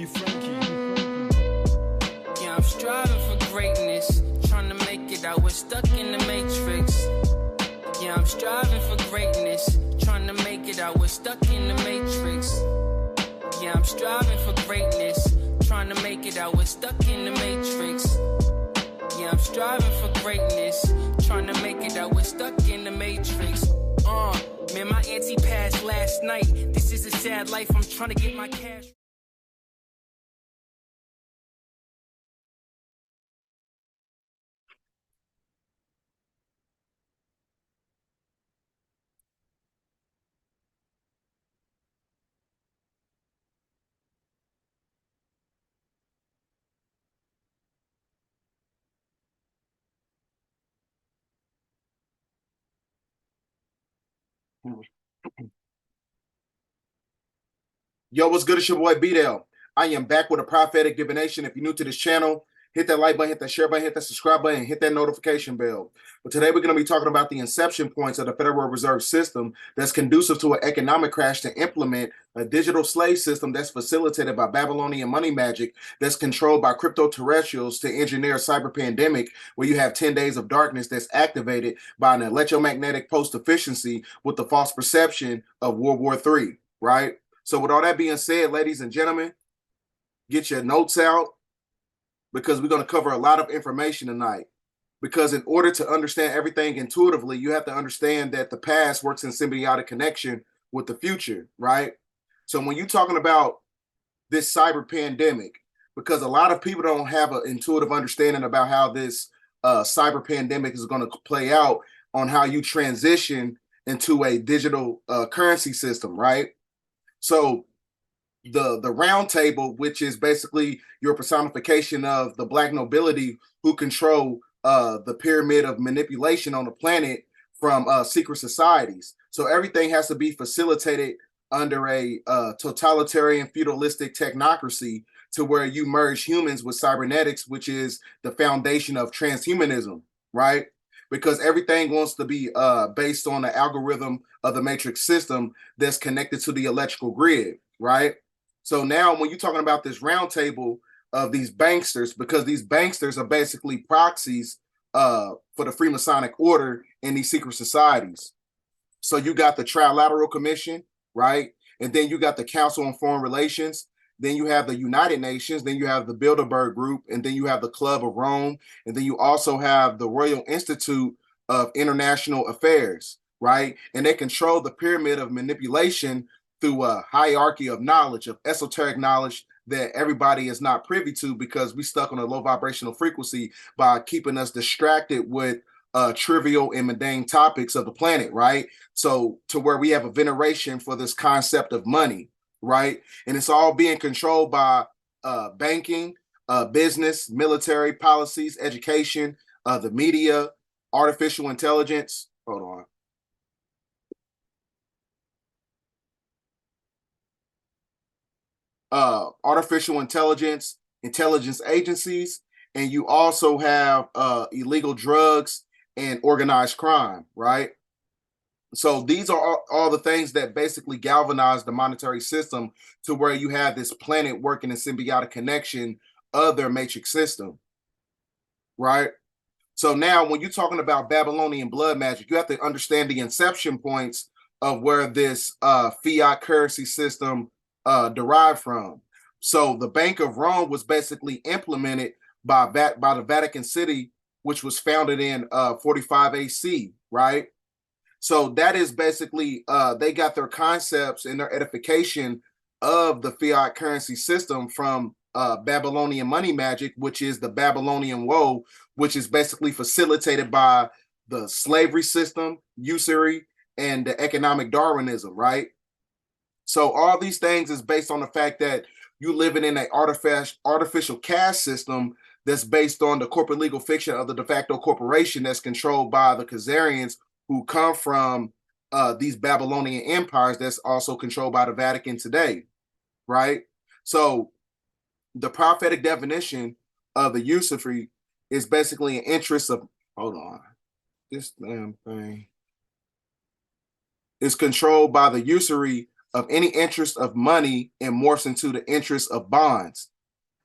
Yeah, I'm striving for greatness, trying to make it out. We're stuck in the matrix. Yeah, I'm striving for greatness, trying to make it out. We're stuck in the matrix. Yeah, I'm striving for greatness, trying to make it out. We're stuck in the matrix. Yeah, I'm striving for greatness, trying to make it out. We're stuck in the matrix. Man, my auntie passed last night. This is a sad life. I'm trying to get my cash. Yo, what's good? It's your boy B-Dell. I am back with a prophetic divination. If you're new to this channel, hit that like button, hit that share button, hit that subscribe button, hit that notification bell. But today we're going to be talking about the inception points of the Federal Reserve System that's conducive to an economic crash to implement a digital slave system that's facilitated by Babylonian money magic that's controlled by cryptoterrestrials to engineer a cyber pandemic where you have 10 days of darkness that's activated by an electromagnetic post-efficiency with the false perception of World War III, right? So with all that being said, ladies and gentlemen, get your notes out because we're going to cover a lot of information tonight. Because in order to understand everything intuitively, you have to understand that the past works in symbiotic connection with the future, right? So when you're talking about this cyber pandemic, because a lot of people don't have an intuitive understanding about how this cyber pandemic is going to play out on how you transition into a digital currency system, right? So the round table, which is basically your personification of the black nobility who control the pyramid of manipulation on the planet from secret societies. So everything has to be facilitated under a totalitarian feudalistic technocracy to where you merge humans with cybernetics, which is the foundation of transhumanism, right? Because everything wants to be based on the algorithm of the matrix system that's connected to the electrical grid, right? So now when you're talking about this round table of these banksters, because these banksters are basically proxies for the Freemasonic order in these secret societies. So you got the Trilateral Commission, right? And then you got the Council on Foreign Relations. Then you have the United Nations, then you have the Bilderberg Group, and then you have the Club of Rome, and then you also have the Royal Institute of International Affairs, right? And they control the pyramid of manipulation through a hierarchy of knowledge, of esoteric knowledge that everybody is not privy to because we stuck on a low vibrational frequency by keeping us distracted with trivial and mundane topics of the planet, right? So to where we have a veneration for this concept of money, right? And it's all being controlled by banking, business, military policies, education, the media, artificial intelligence. Hold on. Artificial intelligence, intelligence agencies, and you also have illegal drugs and organized crime, right? So these are all the things that basically galvanize the monetary system to where you have this planet working in symbiotic connection of their matrix system, right? So now when you're talking about Babylonian blood magic, you have to understand the inception points of where this fiat currency system derived from. So the Bank of Rome was basically implemented by the Vatican City, which was founded in 45 AC, right? So that is basically, they got their concepts and their edification of the fiat currency system from Babylonian money magic, which is the Babylonian woe, which is basically facilitated by the slavery system, usury, and the economic Darwinism, right? So all these things is based on the fact that you living in an artificial caste system that's based on the corporate legal fiction of the de facto corporation that's controlled by the Khazarians who come from these Babylonian empires that's also controlled by the Vatican today, right? So the prophetic definition of the usury is basically an interest of, hold on, this damn thing is controlled by the usury of any interest of money and morphs into the interest of bonds.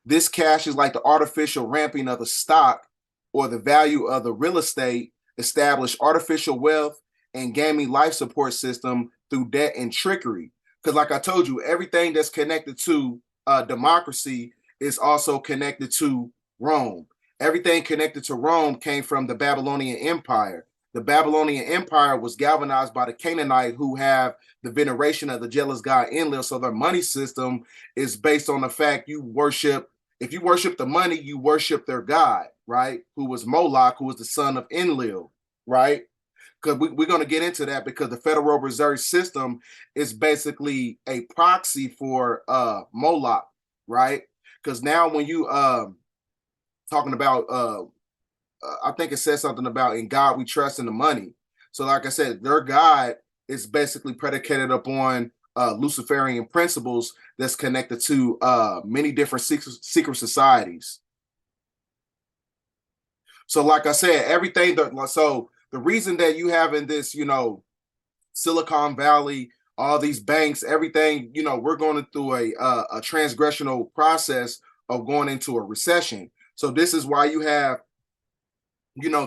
This cash is like the artificial ramping of the stock or the value of the real estate, establish artificial wealth and gaming life support system through debt and trickery. Because like I told you, everything that's connected to democracy is also connected to Rome. Everything connected to Rome came from the Babylonian Empire. The Babylonian Empire was galvanized by the Canaanite, who have the veneration of the jealous god Enlil. So their money system is based on the fact if you worship the money, you worship their god, right? Who was Moloch, who was the son of Enlil, right? Because we're going to get into that, because the Federal Reserve System is basically a proxy for Moloch, right? Because now when you talking about I think it says something about in God we trust in the money. So like I said, their God is basically predicated upon Luciferian principles that's connected to many different secret societies. So like I said, everything that, so the reason that you have in this, Silicon Valley, all these banks, everything, we're going through a transgressional process of going into a recession. So this is why you have,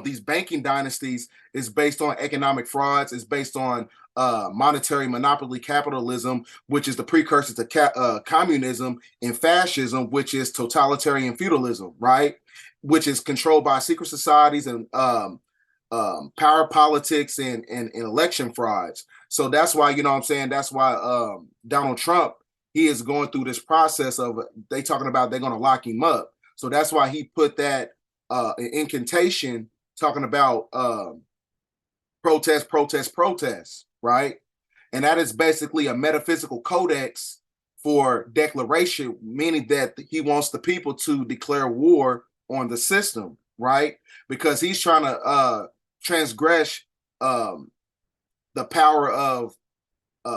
these banking dynasties is based on economic frauds, is based on monetary monopoly capitalism, which is the precursor to communism, and fascism, which is totalitarian feudalism, right? Which is controlled by secret societies and power politics and election frauds. So that's why, what I'm saying, that's why Donald Trump, he is going through this process of, they talking about they're going to lock him up. So that's why he put that incantation talking about protest, right? And that is basically a metaphysical codex for declaration, meaning that he wants the people to declare war on the system, right? Because he's trying to transgress the power of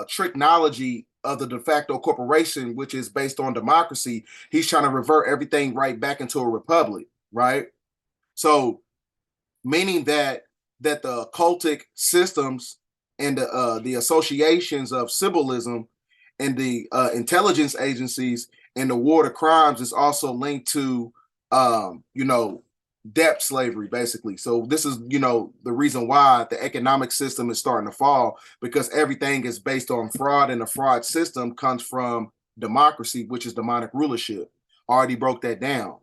technology of the de facto corporation, which is based on democracy. He's trying to revert everything right back into a republic, right? So, meaning that the occultic systems and the associations of symbolism and the intelligence agencies and the war to crimes is also linked to, debt slavery, basically. So this is, the reason why the economic system is starting to fall, because everything is based on fraud, and the fraud system comes from democracy, which is demonic rulership. Already broke that down.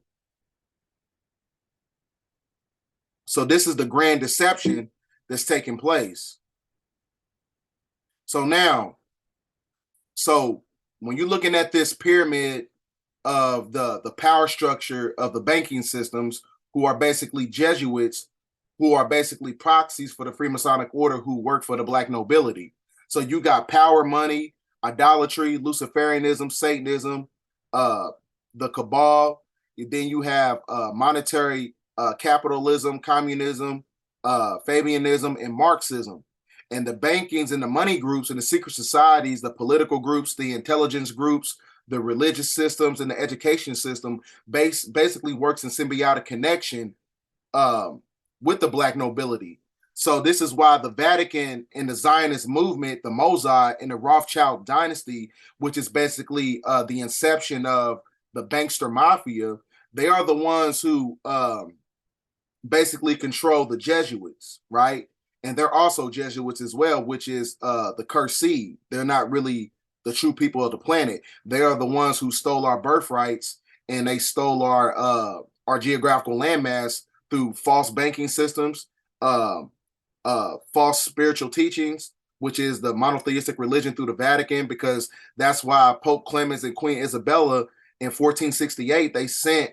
So this is the grand deception that's taking place. So now, when you're looking at this pyramid of the power structure of the banking systems, who are basically Jesuits, who are basically proxies for the Freemasonic order, who work for the black nobility. So you got power, money, idolatry, Luciferianism, Satanism, the cabal. Then you have monetary capitalism, communism, Fabianism, and Marxism. And the bankings and the money groups and the secret societies, the political groups, the intelligence groups, the religious systems, and the education system basically works in symbiotic connection with the black nobility. So this is why the Vatican and the Zionist movement, the Mossad and the Rothschild dynasty, which is basically the inception of the bankster mafia, they are the ones who basically control the Jesuits, right? And they're also Jesuits as well, which is the cursed seed. They're not really the true people of the planet. They are the ones who stole our birthrights, and they stole our geographical landmass through false banking systems, false spiritual teachings, which is the monotheistic religion through the Vatican, because that's why Pope Clemens and Queen Isabella in 1468, they sent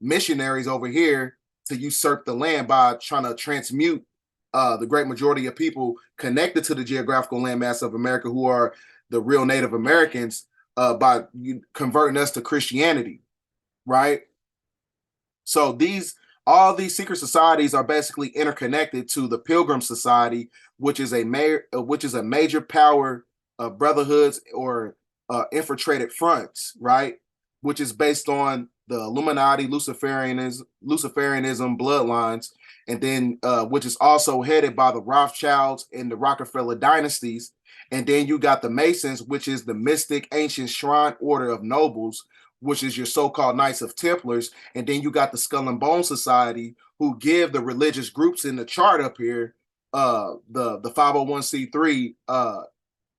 missionaries over here to usurp the land by trying to transmute the great majority of people connected to the geographical landmass of America, who are the real Native Americans, by converting us to Christianity, right? So all these secret societies are basically interconnected to the Pilgrim Society, which is a major power of brotherhoods or infiltrated fronts, right? Which is based on the Illuminati, Luciferianism bloodlines, and then which is also headed by the Rothschilds and the Rockefeller dynasties. And then you got the Masons, which is the mystic ancient shrine order of nobles, which is your so-called Knights of Templars. And then you got the Skull and Bone Society, who give the religious groups in the chart up here the 501c3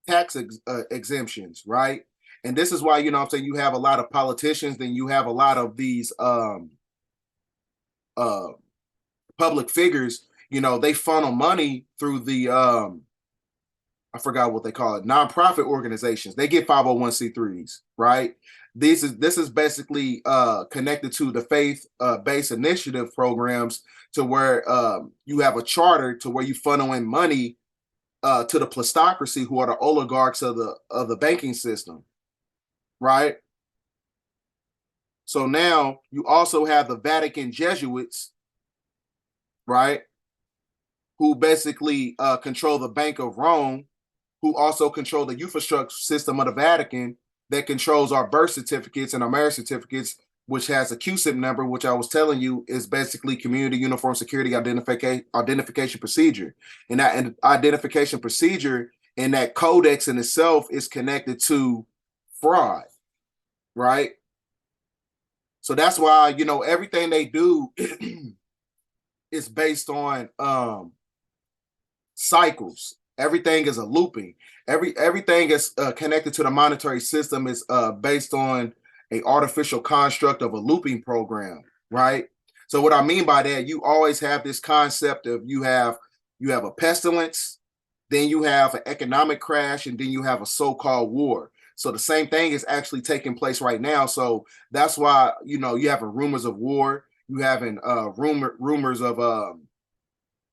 tax exemptions, right? And this is why, you know what I'm saying, you have a lot of politicians, then you have a lot of these public figures, you know, they funnel money through the I forgot what they call it, nonprofit organizations. They get 501c3s, right? This is basically connected to the faith based initiative programs, to where you have a charter to where you funnel in money to the plutocracy, who are the oligarchs of the banking system, right? So now you also have the Vatican Jesuits, right, who basically control the Bank of Rome, who also control the infrastructure system of the Vatican, that controls our birth certificates and our marriage certificates, which has a QSIP number, which I was telling you is basically Community Uniform Security Identification Procedure. And that identification procedure and that codex in itself is connected to fraud, right? So that's why, you know, everything they do is based on cycles. Everything is a looping. Everything is connected to the monetary system is based on a artificial construct of a looping program, right? So what I mean by that, you always have this concept of you have a pestilence, then you have an economic crash, and then you have a so-called war. So the same thing is actually taking place right now. So that's why, you know, you having rumors of war, you having rumors of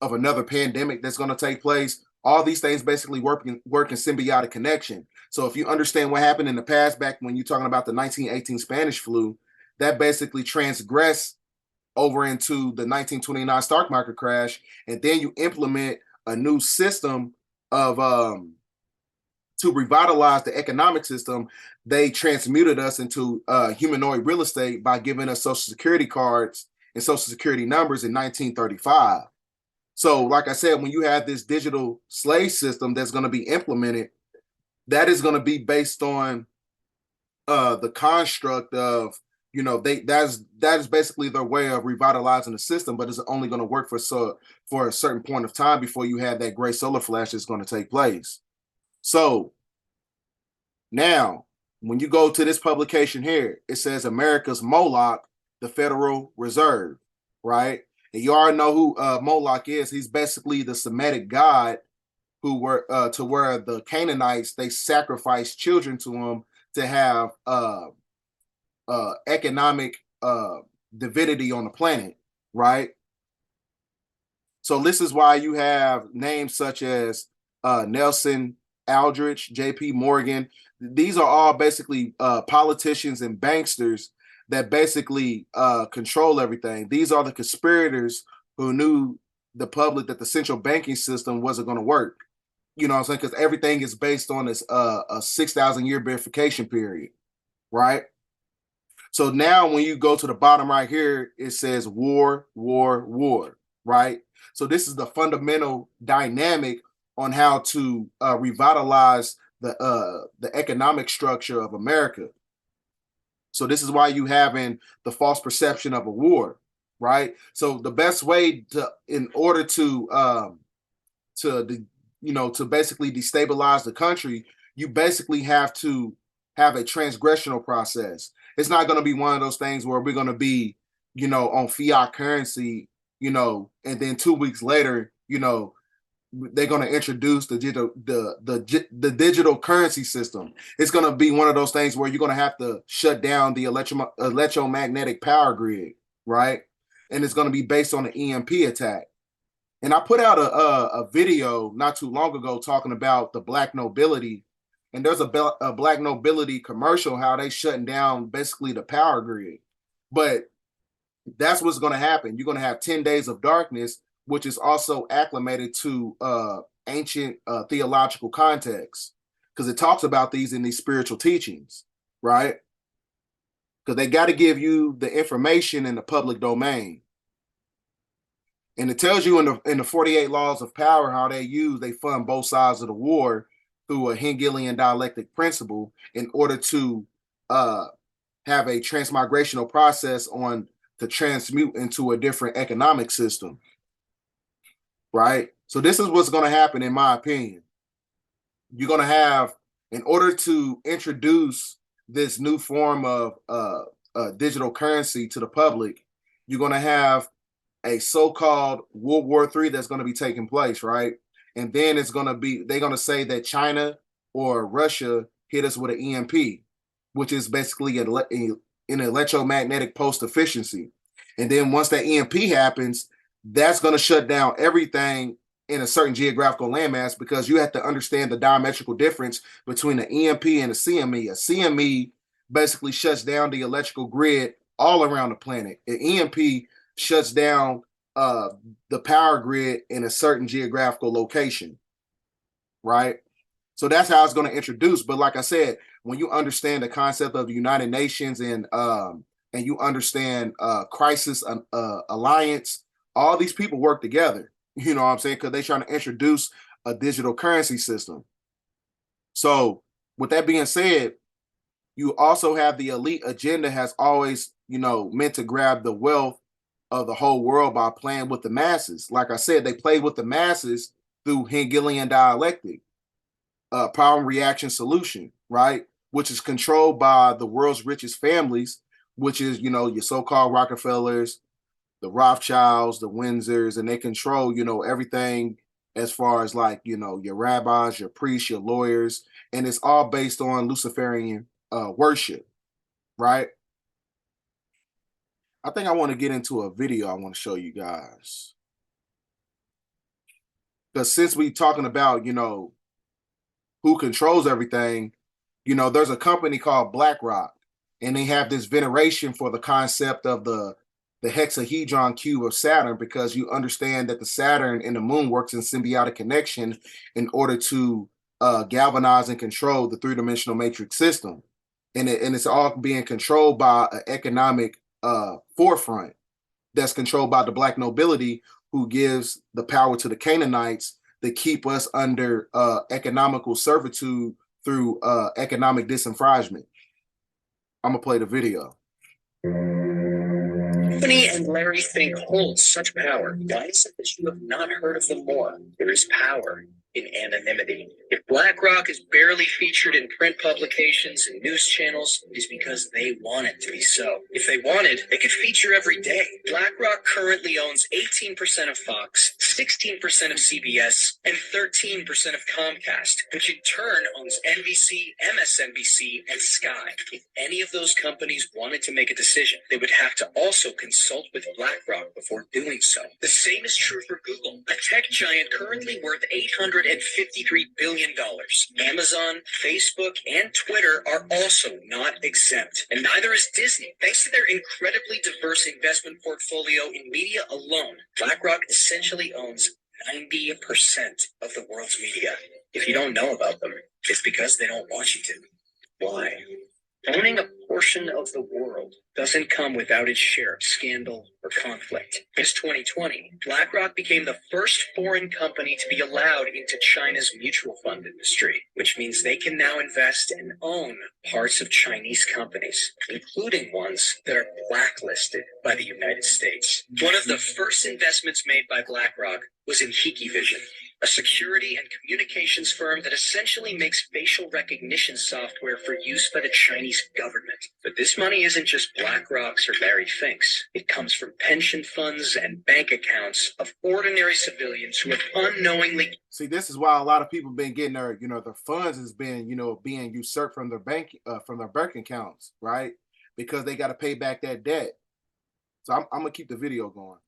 another pandemic that's going to take place. All these things basically work in symbiotic connection. So if you understand what happened in the past, back when you're talking about the 1918 Spanish flu, that basically transgressed over into the 1929 stock market crash, and then you implement a new system of to revitalize the economic system. They transmuted us into humanoid real estate by giving us social security cards and social security numbers in 1935. So, like I said, when you have this digital slave system that's going to be implemented, that is going to be based on the construct of, you know, that is basically their way of revitalizing the system, but it's only going to work for a certain point of time before you have that gray solar flash that's going to take place. So now, when you go to this publication here, it says America's Moloch, the Federal Reserve, right? And you already know who Moloch is. He's basically the Semitic god who were to where the Canaanites, they sacrificed children to him to have economic divinity on the planet, right? So this is why you have names such as Nelson Aldrich, J.P. Morgan. These are all basically politicians and banksters that basically control everything. These are the conspirators who knew the public that the central banking system wasn't going to work. You know what I'm saying? Because everything is based on this a 6,000 year verification period, right? So now when you go to the bottom right here, it says war, war, war, right? So this is the fundamental dynamic on how to revitalize the economic structure of America. So this is why you having the false perception of a war, right? So the best way in order to basically destabilize the country, you basically have to have a transgressional process. It's not going to be one of those things where we're going to be, you know, on fiat currency, you know, and then 2 weeks later, you know, they're going to introduce the digital currency system. It's going to be one of those things where you're going to have to shut down the electromagnetic power grid, right? And it's going to be based on an EMP attack. And I put out a video not too long ago talking about the black nobility, and there's a black nobility commercial how they shutting down basically the power grid. But that's what's going to happen. You're going to have 10 days of darkness, which is also acclimated to ancient theological context, because it talks about these in these spiritual teachings, right? Because they got to give you the information in the public domain. And it tells you in the 48 laws of power how they fund both sides of the war through a Hegelian dialectic principle in order to have a transmigrational process on to transmute into a different economic system, right? So this is what's going to happen, in my opinion. You're going to have, in order to introduce this new form of digital currency to the public, you're going to have a so-called World War III that's going to be taking place, right? And then it's going to be, they're going to say that China or Russia hit us with an EMP, which is basically an electromagnetic post efficiency. And then once that EMP happens, that's going to shut down everything in a certain geographical landmass, because you have to understand the diametrical difference between an EMP and a CME. A CME basically shuts down the electrical grid all around the planet. An EMP shuts down the power grid in a certain geographical location, right? So that's how it's going to introduce. But like I said, when you understand the concept of the United Nations and you understand crisis alliance, all these people work together. You know what I'm saying? Because they're trying to introduce a digital currency system. So with that being said, you also have the elite agenda has always, meant to grab the wealth of the whole world by playing with the masses. Like I said, they play with the masses through Hegelian dialectic, problem, reaction, solution, right? Which is controlled by the world's richest families, which is, your so-called Rockefellers, the Rothschilds, the Windsors, and they control, everything as far as like, your rabbis, your priests, your lawyers, and it's all based on Luciferian worship, right? I think I want to get into a video I want to show you guys. Because since we talking about, who controls everything, there's a company called BlackRock, and they have this veneration for the concept of the hexahedron cube of Saturn, because you understand that the Saturn and the moon works in symbiotic connection in order to galvanize and control the three-dimensional matrix system. And it's all being controlled by an economic forefront that's controlled by the black nobility, who gives the power to the Canaanites to keep us under economical servitude through economic disenfranchisement. I'm going to play the video. Tiffany and Larry Fink hold such power. Why is it that you have not heard of them more? There is power in anonymity. If BlackRock is barely featured in print publications and news channels, it is because they want it to be so. If they wanted, they could feature every day. BlackRock currently owns 18% of Fox, 16% of CBS, and 13% of Comcast, which in turn owns NBC, MSNBC, and Sky. If any of those companies wanted to make a decision, they would have to also consult with BlackRock before doing so. The same is true for Google, a tech giant currently worth $853 billion. Amazon, Facebook, and Twitter are also not exempt. And neither is Disney. Thanks to their incredibly diverse investment portfolio in media alone, BlackRock essentially owns 90% of the world's media. If you don't know about them, it's because they don't want you to. Why? Owning a portion of the world doesn't come without its share of scandal or conflict. In 2020, BlackRock became the first foreign company to be allowed into China's mutual fund industry, which means they can now invest and own parts of Chinese companies, including ones that are blacklisted by the United States. One of the first investments made by BlackRock was in Hikvision, a security and communications firm that essentially makes facial recognition software for use by the Chinese government. But this money isn't just BlackRock's or Larry Fink's. It comes from pension funds and bank accounts of ordinary civilians who have unknowingly... See, this is why a lot of people been getting their, their funds has been, being usurped from their bank accounts, right? Because they got to pay back that debt. So I'm going to keep the video going.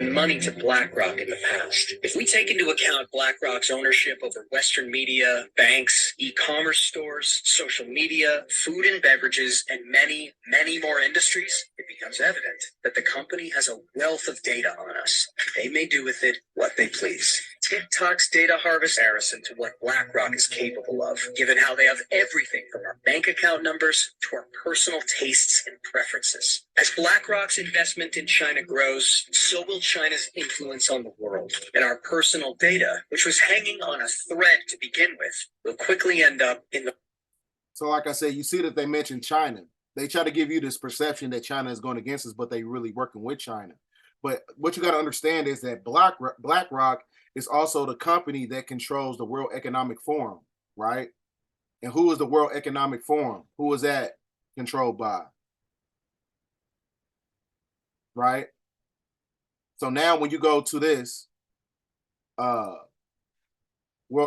Money to BlackRock in the past. If we take into account BlackRock's ownership over Western media, banks, e-commerce stores, social media, food and beverages, and many, many more industries, it becomes evident that the company has a wealth of data on us. They may do with it what they please. TikTok's data harvest comparison to what BlackRock is capable of, given how they have everything from our bank account numbers to our personal tastes and preferences. As BlackRock's investment in China grows, so will China's influence on the world. And our personal data, which was hanging on a thread to begin with, will quickly end up in the... So like I said, you see that they mentioned China. They try to give you this perception that China is going against us, but they really working with China. But what you got to understand is that BlackRock is also the company that controls the World Economic Forum, right? And who is the World Economic Forum? Who is that controlled by? Right? So now when you go to this World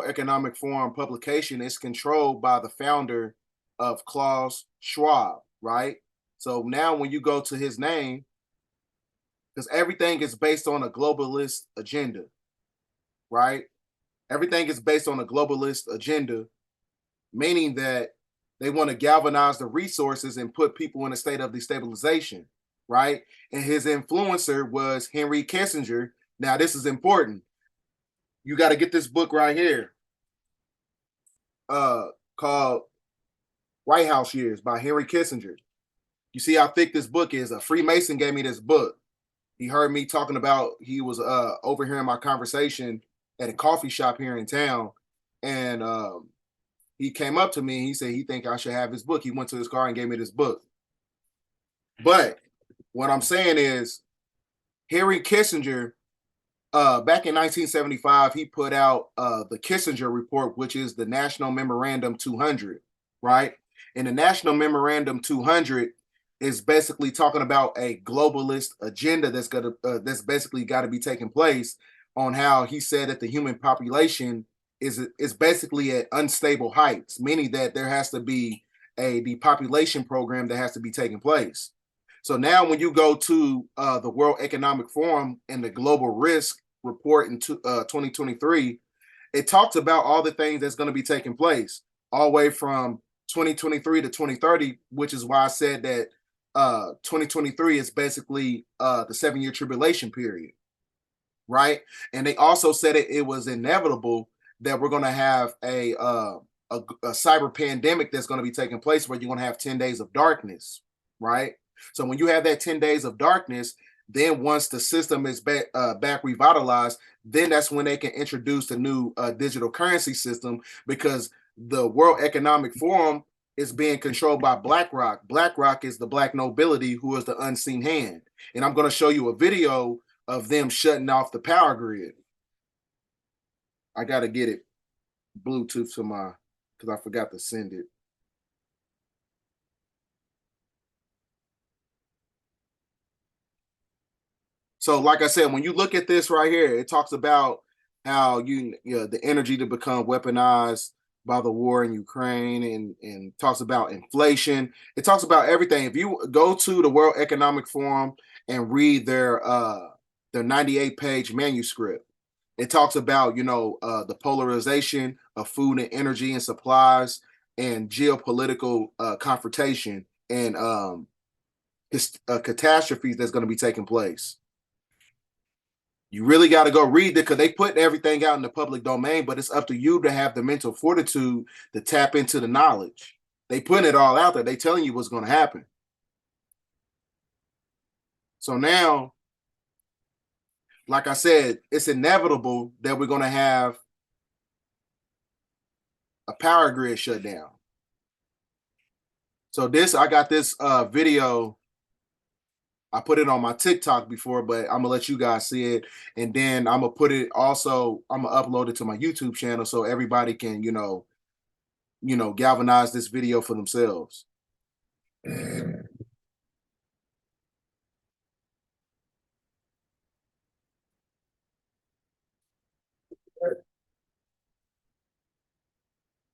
Economic Forum publication, it's controlled by the founder of Klaus Schwab, right? So now when you go to his name, because everything is based on a globalist agenda, right? Everything is based on a globalist agenda, meaning that they want to galvanize the resources and put people in a state of destabilization, right? And his influencer was Henry Kissinger. Now, this is important. You got to get this book right here called White House Years by Henry Kissinger. You see how thick this book is. A Freemason gave me this book. He heard me talking about, he was overhearing my conversation at a coffee shop here in town. And he came up to me and he said he think I should have his book. He went to his car and gave me this book. But what I'm saying is Henry Kissinger, back in 1975, he put out the Kissinger Report, which is the National Memorandum 200, right? And the National Memorandum 200 is basically talking about a globalist agenda that's basically got to be taking place, on how he said that the human population is basically at unstable heights, meaning that there has to be a depopulation program that has to be taking place. So now when you go to the World Economic Forum and the Global Risk Report in 2023, it talks about all the things that's going to be taking place all the way from 2023 to 2030, which is why I said that 2023 is basically the 7-year tribulation period, right? And they also said it was inevitable that we're going to have a cyber pandemic that's going to be taking place, where you're going to have 10 days of darkness, right? So when you have that 10 days of darkness, then once the system is back revitalized, then that's when they can introduce the new digital currency system, because the World Economic Forum is being controlled by BlackRock. BlackRock is the black nobility, who is the unseen hand. And I'm going to show you a video of them shutting off the power grid. I got to get it Bluetooth to my, because I forgot to send it. So like I said, when you look at this right here, it talks about how the energy to become weaponized by the war in Ukraine, and talks about inflation. It talks about everything. If you go to the World Economic Forum and read their 98-page manuscript, it talks about, the polarization of food and energy and supplies, and geopolitical confrontation, and catastrophes that's going to be taking place. You really got to go read it, because they put everything out in the public domain, but it's up to you to have the mental fortitude to tap into the knowledge. They putting it all out there. They telling you what's going to happen. So now, like I said, it's inevitable that we're going to have a power grid shutdown. So I got this video. I put it on my TikTok before, but I'm gonna let you guys see it, and then I'm gonna put it also. I'm gonna upload it to my YouTube channel so everybody can, galvanize this video for themselves.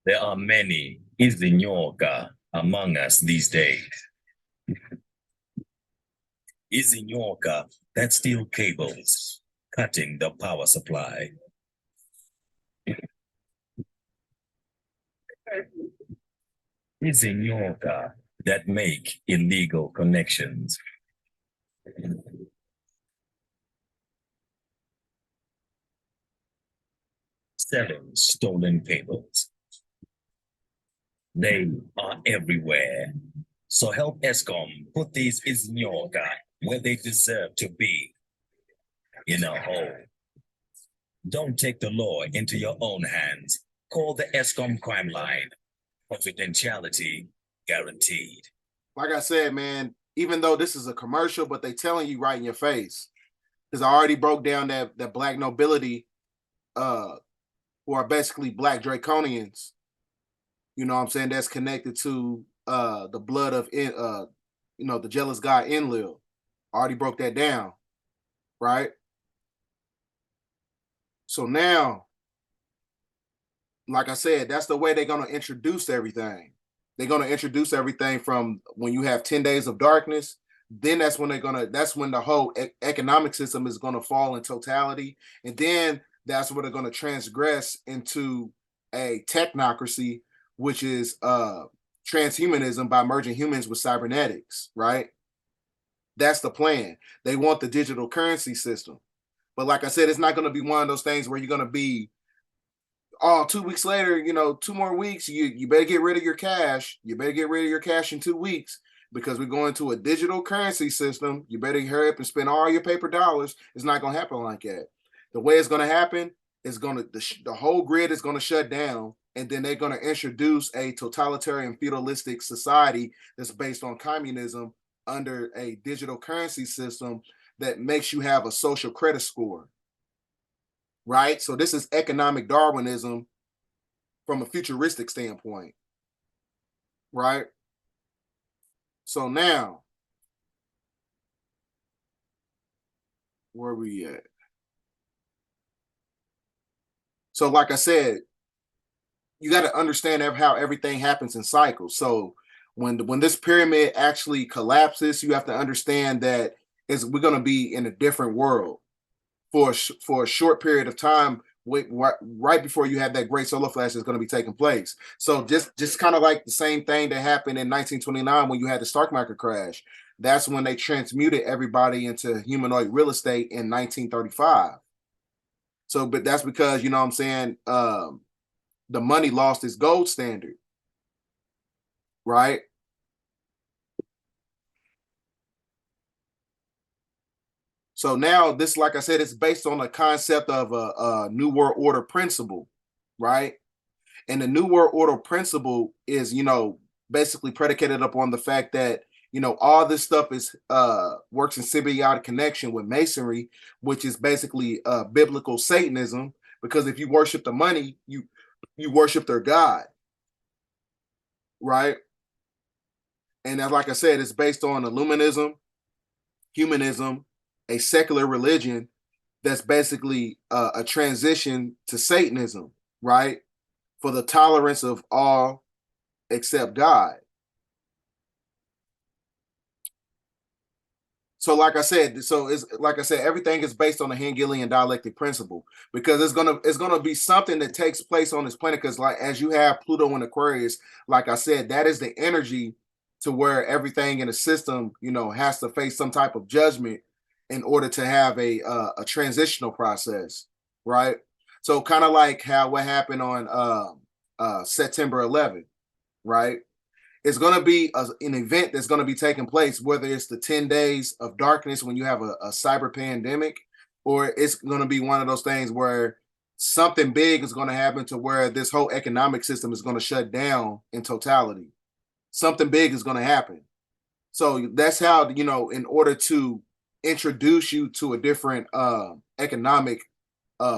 There are many Izinyoka among us these days. Izinyoka that steal cables, cutting the power supply. Izinyoka that make illegal connections. selling stolen papers. They are everywhere. So help ESCOM put these Iznyoka where they deserve to be, in a hole. Don't take the law into your own hands. Call the ESCOM crime line. Confidentiality guaranteed. Like I said, man, even though this is a commercial, but they telling you right in your face. Because I already broke down that black nobility, who are basically black draconians, you know what I'm saying, that's connected to the blood of the jealous god Enlil. I already broke that down, right? So now, like I said, that's the way they're gonna introduce everything. They're gonna introduce everything from when you have 10 days of darkness. Then that's when the whole economic system is gonna fall in totality, and then that's where they're gonna transgress into a technocracy, which is transhumanism by merging humans with cybernetics, right? That's the plan. They want the digital currency system. But like I said, it's not going to be one of those things where you're going to be, 2 weeks later, 2 more weeks, you better get rid of your cash. You better get rid of your cash in 2 weeks because we're going to a digital currency system. You better hurry up and spend all your paper dollars. It's not going to happen like that. The way it's going to happen is the whole grid is going to shut down, and then they're going to introduce a totalitarian feudalistic society that's based on communism under a digital currency system that makes you have a social credit score, right? So this is economic Darwinism from a futuristic standpoint, right? So now, where are we at? So like I said, you got to understand how everything happens in cycles. So when this pyramid actually collapses, you have to understand that we're going to be in a different world for a short period of time, right before you have that great solar flash that's going to be taking place. So just kind of like the same thing that happened in 1929 when you had the stock market crash. That's when they transmuted everybody into humanoid real estate in 1935. So, but that's because, you know what I'm saying, the money lost its gold standard, right? So now this, like I said, it's based on a concept of a New World Order principle, right? And the New World Order principle is, basically predicated upon the fact that, all this stuff is works in symbiotic connection with Masonry, which is basically biblical Satanism, because if you worship the money, you worship their God, right? And as like I said, it's based on Illuminism, humanism, a secular religion that's basically a transition to Satanism, right? For the tolerance of all except God. So like I said, everything is based on the Hegelian dialectic principle, because it's gonna be something that takes place on this planet. Because like as you have Pluto in Aquarius, like I said, that is the energy to where everything in the system, has to face some type of judgment in order to have a transitional process, right? So kind of like what happened on September 11th, right? It's going to be an event that's going to be taking place, whether it's the 10 days of darkness when you have a cyber pandemic, or it's going to be one of those things where something big is going to happen to where this whole economic system is going to shut down in totality. Something big is going to happen. So that's how, in order to introduce you to a different economic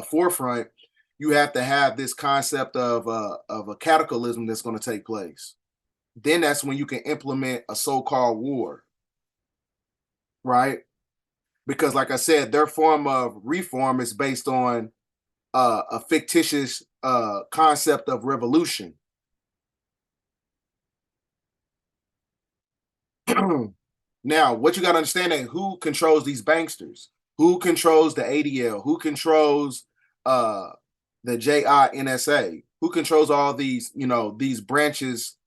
forefront, you have to have this concept of a cataclysm that's going to take place. Then that's when you can implement a so-called war, right? Because like I said, their form of reform is based on a fictitious concept of revolution. Now, what you got to understand is who controls these banksters, who controls the ADL, who controls the JINSA, who controls all these, these branches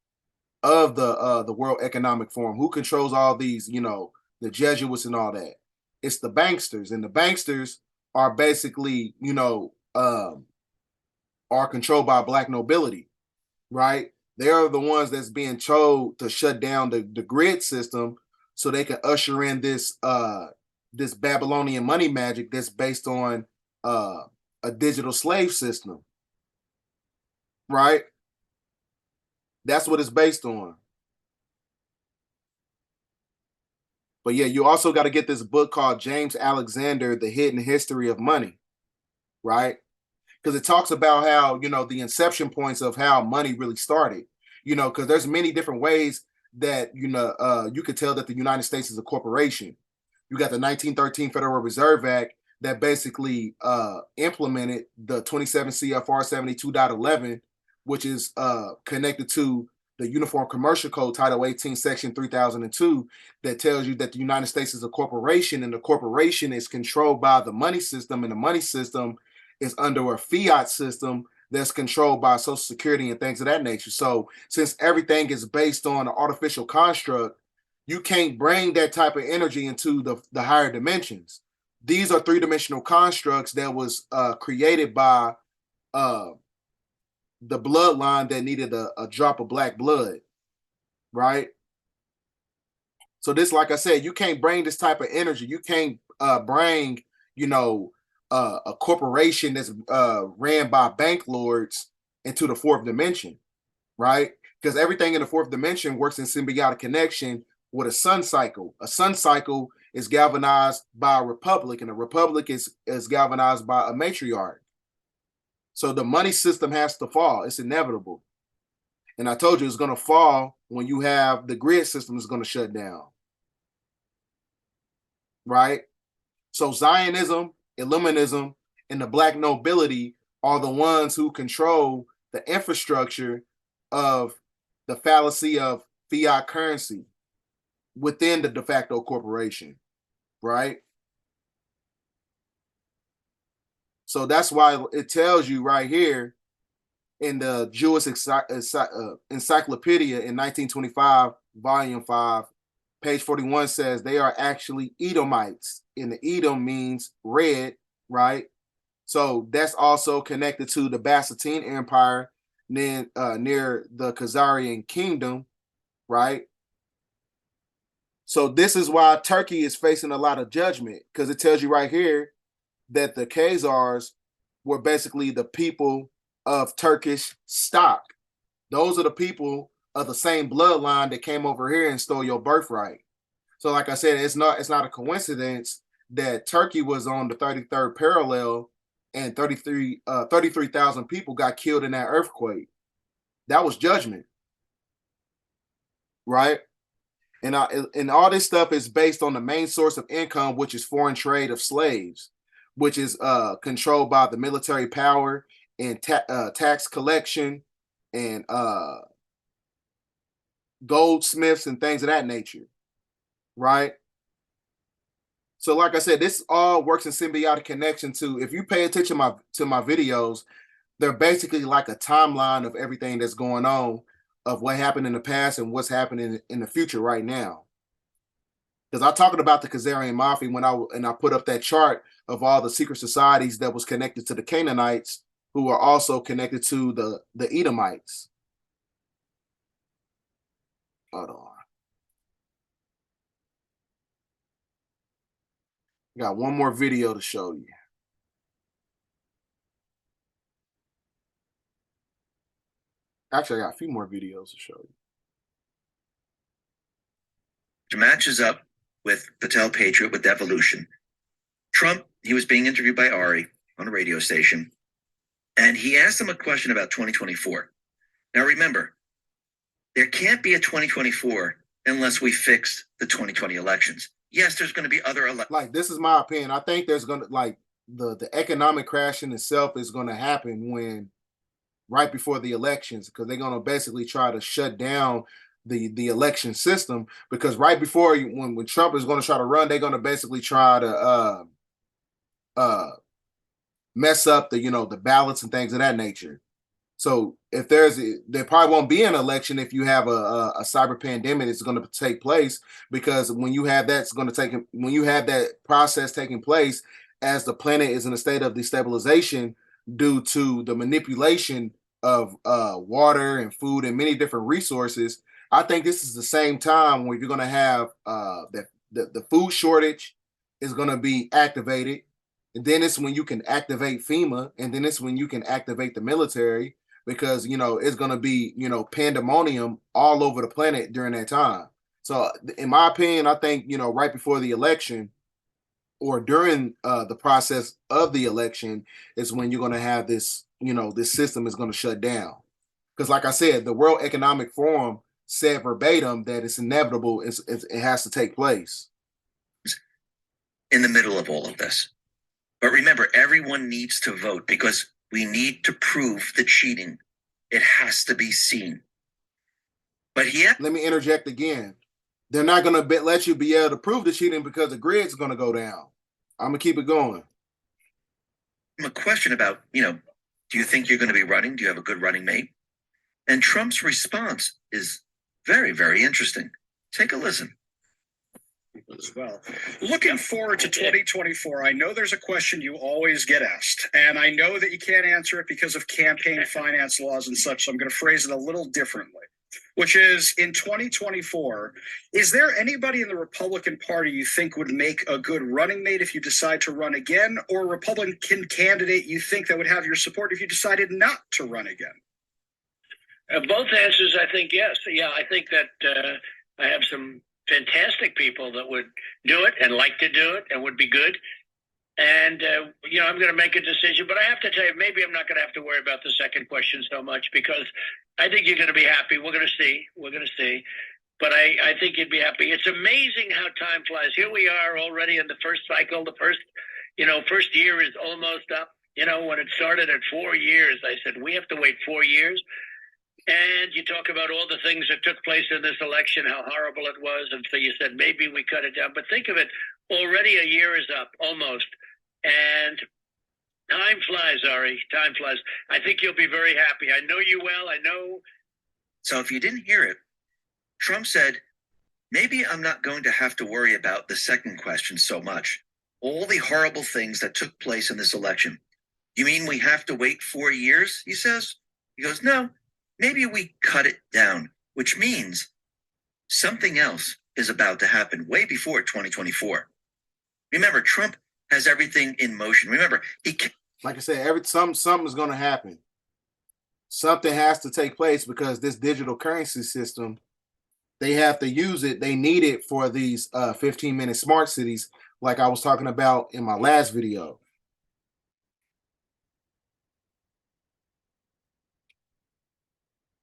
of the World Economic Forum, who controls all these, the Jesuits and all that. It's the banksters, and the banksters are basically, are controlled by black nobility, right? They are the ones that's being told to shut down the grid system so they can usher in this this Babylonian money magic that's based on a digital slave system, right? That's what it's based on. But yeah, you also got to get this book called James Alexander, The Hidden History of Money, right? Because it talks about how, you know, the inception points of how money really started, you know, because there's many different ways that, you know, you could tell that the United States is a corporation. You got the 1913 Federal Reserve Act that basically implemented the 27 CFR 72.11, which is connected to the Uniform Commercial Code, Title 18, Section 3002, that tells you that the United States is a corporation, and the corporation is controlled by the money system, and the money system is under a fiat system that's controlled by Social Security and things of that nature. So since everything is based on an artificial construct, you can't bring that type of energy into the higher dimensions. These are three-dimensional constructs that was created by the bloodline that needed a drop of black blood, right? So this, like I said, you can't bring this type of energy. You can't bring, you know, a corporation that's ran by bank lords into the fourth dimension, right? Because everything in the fourth dimension works in symbiotic connection with a sun cycle. A sun cycle is galvanized by a republic, and a republic is galvanized by a matriarch. So the money system has to fall. It's inevitable. And I told you it's going to fall when you have the grid system is going to shut down. Right? So Zionism, Illuminism, and the black nobility are the ones who control the infrastructure of the fallacy of fiat currency within the de facto corporation. Right? So that's why it tells you right here in the Jewish Encyclopedia in 1925, volume 5, page 41 says they are actually Edomites. And the Edom means red, right? So that's also connected to the Byzantine Empire near the Khazarian Kingdom, right? So this is why Turkey is facing a lot of judgment, because it tells you right here that the Khazars were basically the people of Turkish stock. Those are the people of the same bloodline that came over here and stole your birthright. So like I said, it's not a coincidence that Turkey was on the 33rd parallel and 33,000 people got killed in that earthquake. That was judgment. Right? And all this stuff is based on the main source of income, which is foreign trade of slaves, which is controlled by the military power and tax collection and goldsmiths and things of that nature, right? So like I said, this all works in symbiotic connection to, if you pay attention to my videos, they're basically like a timeline of everything that's going on, of what happened in the past and what's happening in the future right now. Because I talked about the Khazarian Mafia when I put up that chart of all the secret societies that was connected to the Canaanites, who are also connected to the Edomites. Hold on. I got one more video to show you. Actually, I got a few more videos to show you. It matches up with Patel Patriot with devolution. Trump, he was being interviewed by Ari on a radio station, and he asked him a question about 2024. Now remember, there can't be a 2024 unless we fix the 2020 elections. Yes, there's going to be other elections. Like, this is my opinion. I think there's going to, like, the economic crash in itself is going to happen when right before the elections, because they're going to basically try to shut down the election system, because right before when Trump is going to try to run, they're going to basically try to mess up the ballots and things of that nature. So if there probably won't be an election if you have a cyber pandemic that's going to take place, because when you have that process taking place, as the planet is in a state of destabilization, due to the manipulation of water and food and many different resources. I think this is the same time where you're going to have the food shortage is going to be activated. And then it's when you can activate FEMA, and then it's when you can activate the military, because it's going to be pandemonium all over the planet during that time. So in my opinion, I think right before the election or during the process of the election is when you're going to have this this system is going to shut down, because like I said, the World Economic Forum said verbatim that it's inevitable, it has to take place in the middle of all of this. But remember, everyone needs to vote because we need to prove the cheating. It has to be seen. But let me interject again. They're not going to let you be able to prove the cheating because the grid's going to go down. I'm going to keep it going. A question about, do you think you're going to be running? Do you have a good running mate? And Trump's response is very, very interesting. Take a listen. As well. Looking forward to 2024, I know there's a question you always get asked, and I know that you can't answer it because of campaign finance laws and such, so I'm going to phrase it a little differently, which is, in 2024, is there anybody in the Republican Party you think would make a good running mate if you decide to run again, or a Republican candidate you think that would have your support if you decided not to run again? Both answers, I think, yes. Yeah, I think that I have some fantastic people that would do it and like to do it and would be good. And, I'm going to make a decision. But I have to tell you, maybe I'm not going to have to worry about the second question so much, because I think you're going to be happy. We're going to see. We're going to see. But I think you'd be happy. It's amazing how time flies. Here we are already in the first cycle. The first year is almost up. When it started at 4 years, I said, we have to wait 4 years. And you talk about all the things that took place in this election, how horrible it was. And so you said, maybe we cut it down. But think of it, already a year is up, almost. And time flies, Ari. Time flies. I think you'll be very happy. I know you well. I know. So if you didn't hear it, Trump said, maybe I'm not going to have to worry about the second question so much. All the horrible things that took place in this election. You mean we have to wait 4 years, he says? He goes, no. Maybe we cut it down, which means something else is about to happen way before 2024. Remember, Trump has everything in motion. Remember, like I said, something is going to happen. Something has to take place, because this digital currency system, they have to use it. They need it for these 15-minute smart cities, like I was talking about in my last video.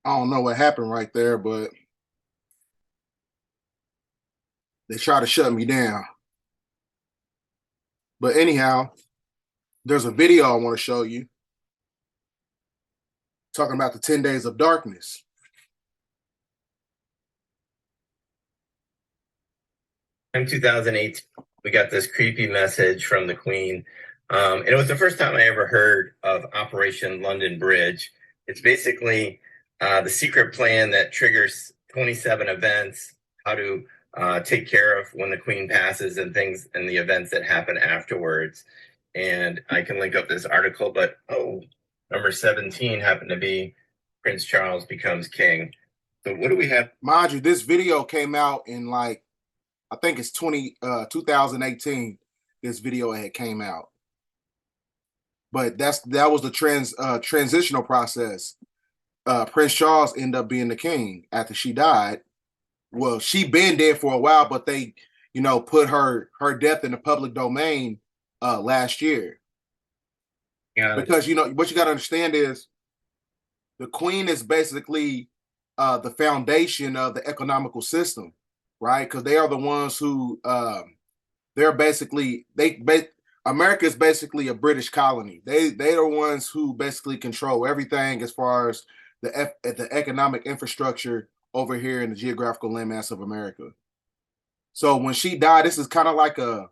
I don't know what happened right there, but they try to shut me down. But anyhow, there's a video I want to show you talking about the 10 days of darkness. In 2008, we got this creepy message from the Queen. And it was the first time I ever heard of Operation London Bridge. It's basically the secret plan that triggers 27 events, how to take care of when the Queen passes and things, and the events that happen afterwards. And I can link up this article, but number 17 happened to be Prince Charles becomes king. So what do we have? Mind you, this video came out in I think it's 2018. This video had came out, but that was the transitional process. Prince Charles ended up being the king after she died. Well, she been dead for a while, but they, put her death in the public domain last year. Yeah. Because what you got to understand is the Queen is basically the foundation of the economical system, right? Because they are the ones who America is basically a British colony. They are the ones who basically control everything as far as the economic infrastructure over here in the geographical landmass of America. So when she died, this is kind of like a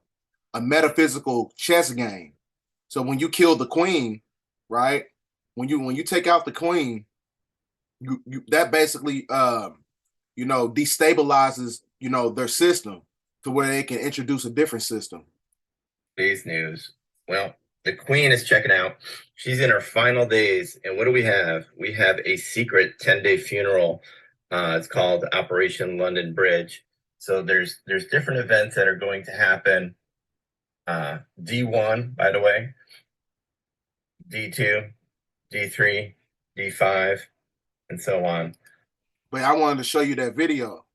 metaphysical chess game. So when you kill the Queen, right? When you take out the Queen, that basically destabilizes their system to where they can introduce a different system. Today's news. Well, The queen is checking out. She's in her final days. And what do we have? We have a secret 10-day funeral. It's called Operation London Bridge. So there's different events that are going to happen. D1, by the way, D2, D3, D5, and so on. But I wanted to show you that video.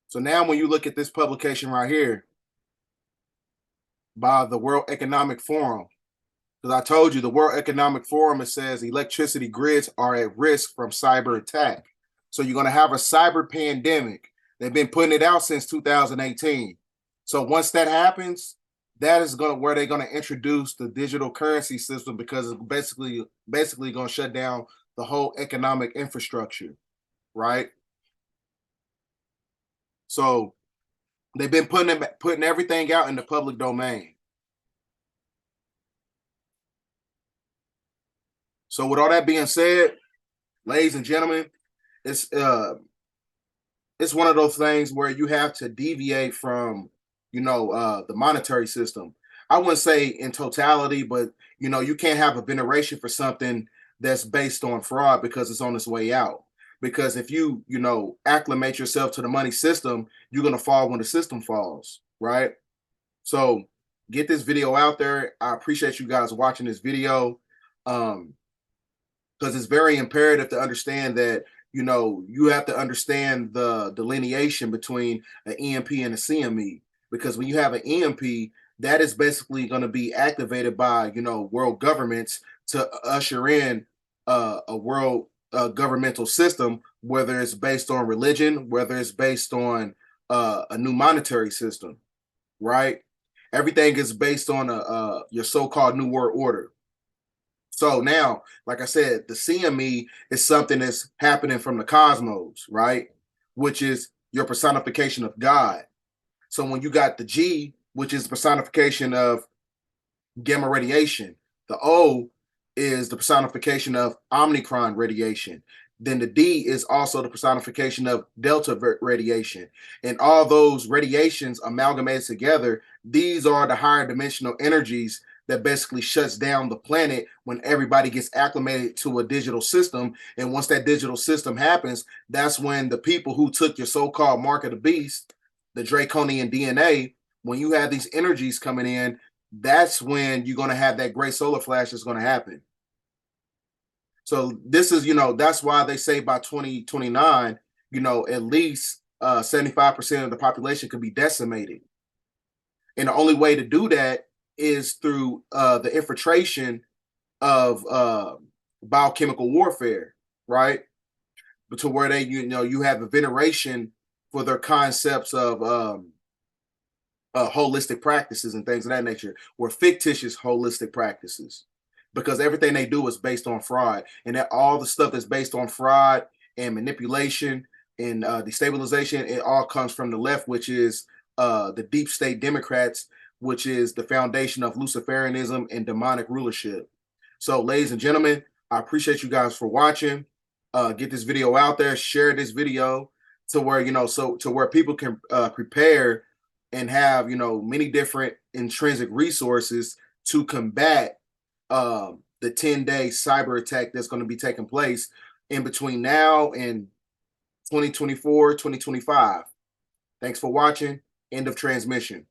So now when you look at this publication right here by the World Economic Forum, because I told you the World Economic Forum, it says electricity grids are at risk from cyber attack. So you're going to have a cyber pandemic. They've been putting it out since 2018. So once that happens, that is where they're going to introduce the digital currency system, because it's basically going to shut down the whole economic infrastructure, right? So they've been putting everything out in the public domain. So with all that being said, ladies and gentlemen, it's one of those things where you have to deviate from, the monetary system. I wouldn't say in totality, but you can't have a veneration for something that's based on fraud because it's on its way out. Because if you acclimate yourself to the money system, you're gonna fall when the system falls, right? So get this video out there. I appreciate you guys watching this video. Because it's very imperative to understand that you have to understand the delineation between an EMP and a CME. Because when you have an EMP, that is basically going to be activated by world governments to usher in a world governmental system, whether it's based on religion, whether it's based on a new monetary system, right? Everything is based on your so-called New World Order. So now, like I said, the CME is something that's happening from the cosmos, right? Which is your personification of God. So when you got the G, which is the personification of gamma radiation, the O is the personification of Omicron radiation. Then the D is also the personification of Delta radiation. And all those radiations amalgamated together, these are the higher dimensional energies that basically shuts down the planet when everybody gets acclimated to a digital system. And once that digital system happens, that's when the people who took your so-called mark of the beast, the draconian DNA, when you have these energies coming in, that's when you're going to have that great solar flash that's going to happen. So this is, that's why they say by 2029, at least 75% of the population could be decimated. And the only way to do that is through the infiltration of biochemical warfare, right? But to where they, you have a veneration for their concepts of holistic practices and things of that nature, or fictitious holistic practices, because everything they do is based on fraud, and that all the stuff that's based on fraud and manipulation and destabilization, it all comes from the left, which is the deep state Democrats, which is the foundation of Luciferianism and demonic rulership. So, ladies and gentlemen, I appreciate you guys for watching. Get this video out there, share this video to where, to where people can prepare and have, many different intrinsic resources to combat the 10-day cyber attack that's going to be taking place in between now and 2024, 2025. Thanks for watching. End of transmission.